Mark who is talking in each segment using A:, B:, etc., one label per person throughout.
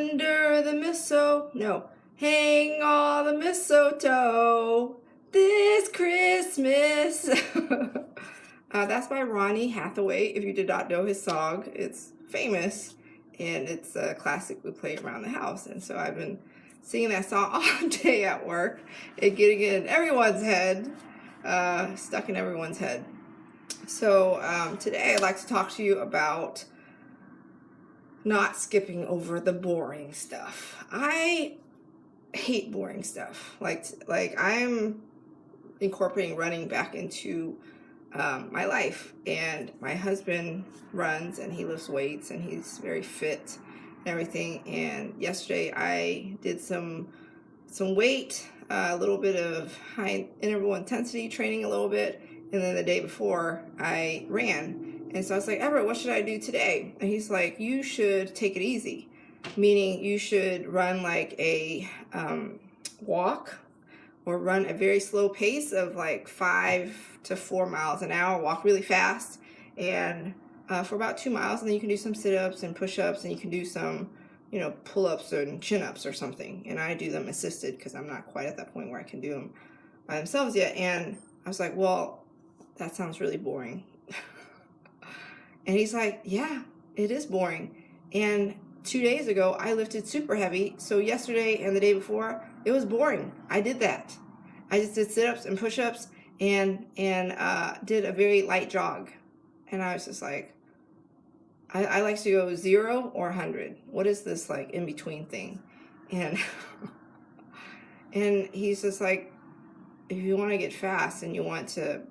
A: under the mistletoe. No, hang all the mistletoe this Christmas. That's by Ronnie Hathaway. If you did not know his song, it's famous and it's a classic we play around the house. And so I've been singing that song all day at work and getting it in everyone's head, stuck in everyone's head. So today I'd like to talk to you about not skipping over the boring stuff. I hate boring stuff. Like I'm incorporating running back into my life, and my husband runs and he lifts weights and he's very fit and everything. And yesterday I did some weight, a little bit of high interval intensity training a little bit, and then the day before I ran. And so I was like, Everett, what should I do today? And he's like, you should take it easy, meaning you should run like a walk, or run a very slow pace of like 5 to 4 miles an hour, walk really fast, and for about 2 miles, and then you can do some sit-ups and push-ups, and you can do some, pull-ups and chin-ups or something. And I do them assisted because I'm not quite at that point where I can do them by themselves yet. And I was like, well, that sounds really boring. And he's like, yeah, it is boring. And 2 days ago, I lifted super heavy. So yesterday and the day before, it was boring. I did that. I just did sit-ups and push-ups and did a very light jog. And I was just like, I like to go 0 or 100. What is this like in between thing? And and he's just like, if you want to get fast and you want to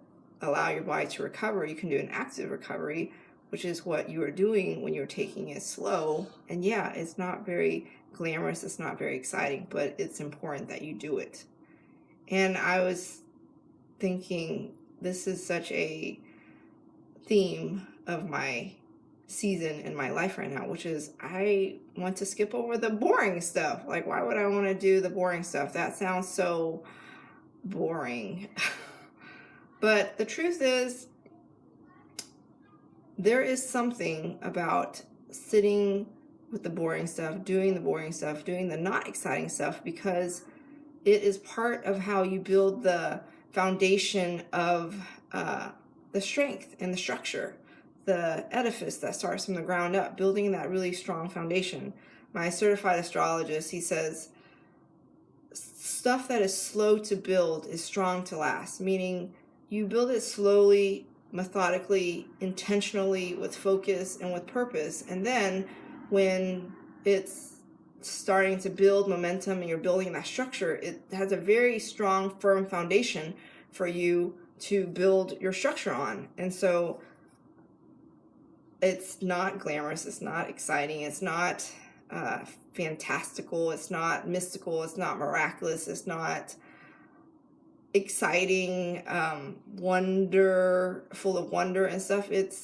A: allow your body to recover, you can do an active recovery, which is what you were doing when you were taking it slow. And yeah, it's not very glamorous, it's not very exciting, but it's important that you do it. And I was thinking, this is such a theme of my season in my life right now, which is I want to skip over the boring stuff. Like, why would I want to do the boring stuff? That sounds so boring. But the truth is, there is something about sitting with the boring stuff, doing the boring stuff, doing the not exciting stuff, because it is part of how you build the foundation of the strength and the structure, the edifice that starts from the ground up, building that really strong foundation. My certified astrologist, he says, stuff that is slow to build is strong to last, meaning you build it slowly, methodically, intentionally, with focus and with purpose. And then when it's starting to build momentum and you're building that structure, it has a very strong, firm foundation for you to build your structure on. And so it's not glamorous, it's not exciting, it's not fantastical, it's not mystical, it's not miraculous, it's not exciting, full of wonder and stuff. It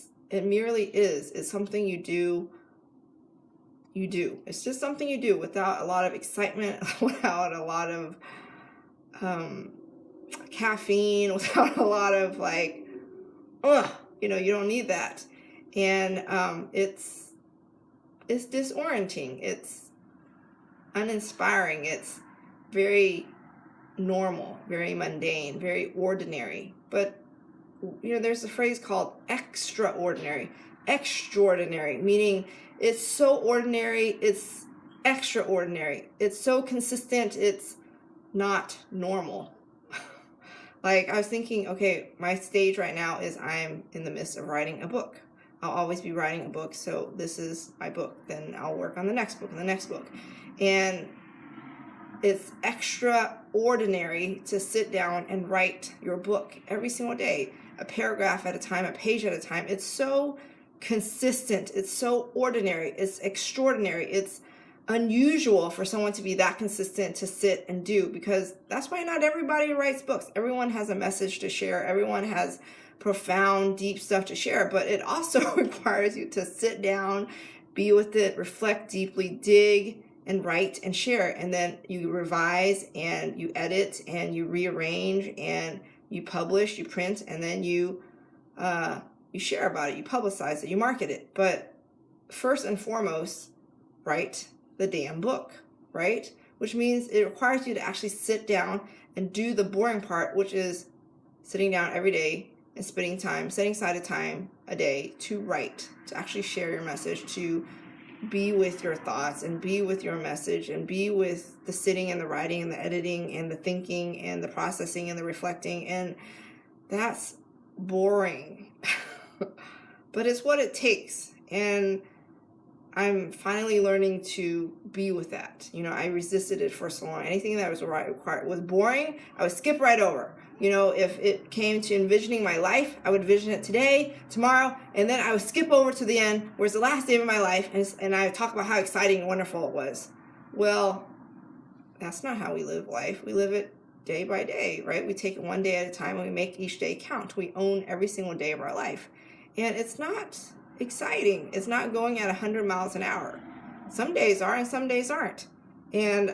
A: merely is. It's something you do. It's just something you do without a lot of excitement, without a lot of caffeine, without a lot of like, you don't need that. And it's disorienting. It's uninspiring. It's very normal, very mundane, very ordinary. But there's a phrase called extraordinary, meaning it's so ordinary, it's extraordinary. It's so consistent, it's not normal. Like, I was thinking, okay, my stage right now is I'm in the midst of writing a book. I'll always be writing a book, so this is my book. Then I'll work on the next book and the next book. And it's extraordinary to sit down and write your book every single day, a paragraph at a time, a page at a time. It's so consistent. It's so ordinary. It's extraordinary. It's unusual for someone to be that consistent to sit and do, because that's why not everybody writes books. Everyone has a message to share. Everyone has profound, deep stuff to share, but it also requires you to sit down, be with it, reflect deeply, dig, and write and share. And then you revise and you edit and you rearrange and you publish, you print, and then you share about it, you publicize it, you market it. But first and foremost, write, the damn book, right? Which means it requires you to actually sit down and do the boring part, which is sitting down every day and spending time, setting aside a time a day to write, to actually share your message, to be with your thoughts and be with your message and be with the sitting and the writing and the editing and the thinking and the processing and the reflecting. And that's boring, but it's what it takes. And I'm finally learning to be with that. I resisted it for so long. Anything that was required was boring, I would skip right over. If it came to envisioning my life, I would envision it today, tomorrow, and then I would skip over to the end, where it's the last day of my life, and I would talk about how exciting and wonderful it was. Well, that's not how we live life. We live it day by day, right? We take it one day at a time, and we make each day count. We own every single day of our life. And it's not exciting. It's not going at 100 miles an hour. Some days are, and some days aren't. And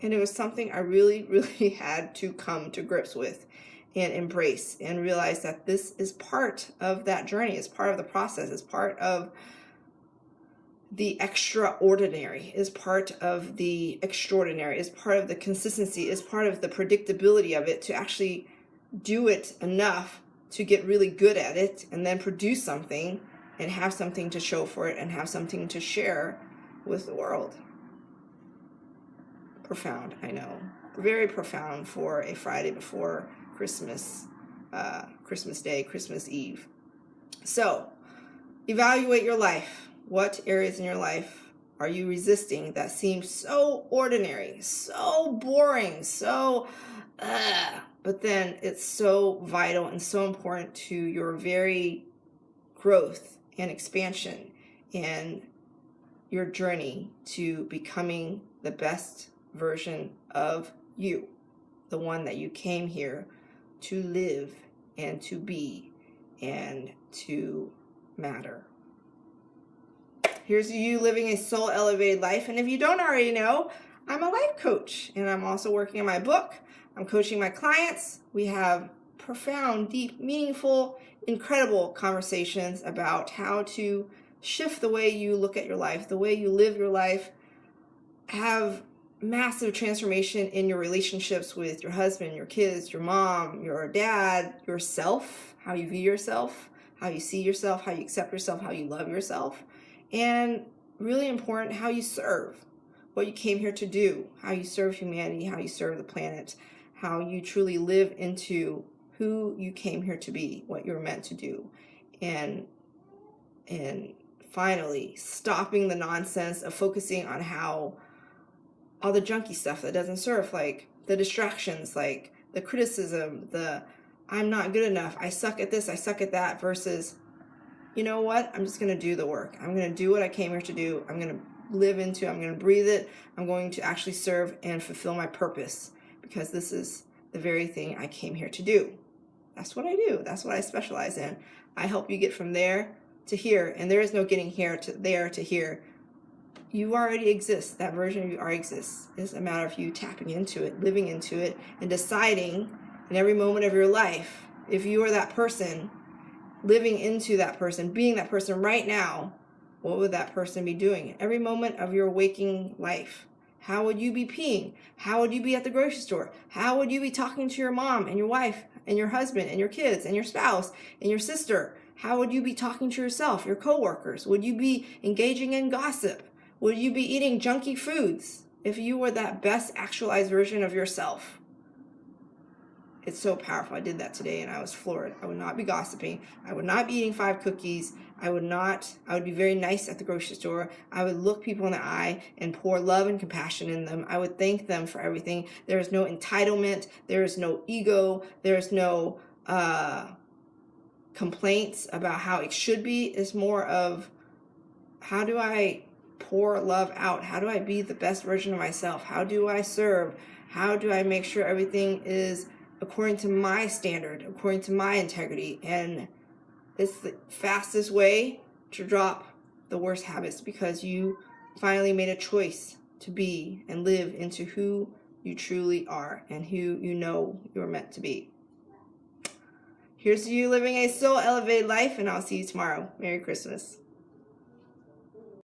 A: it was something I really, really had to come to grips with and embrace and realize that this is part of that journey. It's part of the process. It's part of the extraordinary. It's part of the extraordinary. It's part of the consistency. It's part of the predictability of it to actually do it enough to get really good at it and then produce something and have something to show for it and have something to share with the world. Profound, I know. Very profound for a Friday before Christmas, Christmas Day, Christmas Eve. So, evaluate your life. What areas in your life are you resisting that seem so ordinary, so boring, so, but then it's so vital and so important to your very growth and expansion and your journey to becoming the best version of you, the one that you came here to live and to be and to matter. Here's you living a soul elevated life. And if you don't already know, I'm a life coach, and I'm also working on my book. I'm coaching my clients. We have profound, deep, meaningful, incredible conversations about how to shift the way you look at your life, the way you live your life, have massive transformation in your relationships with your husband, your kids, your mom, your dad, yourself, how you view yourself, how you see yourself, how you accept yourself, how you love yourself, and really important, how you serve, what you came here to do, how you serve humanity, how you serve the planet, how you truly live into who you came here to be, what you're meant to do, and finally stopping the nonsense of focusing on how all the junky stuff that doesn't serve, like the distractions, like the criticism, the I'm not good enough, I suck at this, I suck at that, versus, you know what, I'm just going to do the work. I'm going to do what I came here to do. I'm going to live into, I'm going to breathe it. I'm going to actually serve and fulfill my purpose, because this is the very thing I came here to do. That's what I do. That's what I specialize in. I help you get from there to here, and there is no getting here to there to here. You already exist. That version of you already exists. It's a matter of you tapping into it, living into it, and deciding in every moment of your life, if you are that person, living into that person, being that person right now, what would that person be doing? Every moment of your waking life. How would you be peeing? How would you be at the grocery store? How would you be talking to your mom and your wife and your husband and your kids and your spouse and your sister? How would you be talking to yourself, your coworkers? Would you be engaging in gossip? Would you be eating junky foods if you were that best actualized version of yourself? It's so powerful. I did that today and I was floored. I would not be gossiping. I would not be eating 5 cookies. I would be very nice at the grocery store. I would look people in the eye and pour love and compassion in them. I would thank them for everything. There is no entitlement. There is no ego. There is no complaints about how it should be. It's more of, how do I pour love out? How do I be the best version of myself? How do I serve? How do I make sure everything is according to my standard, according to my integrity? And it's the fastest way to drop the worst habits, because you finally made a choice to be and live into who you truly are and who you know you're meant to be. Here's to you living a soul elevated life, and I'll see you tomorrow. Merry Christmas.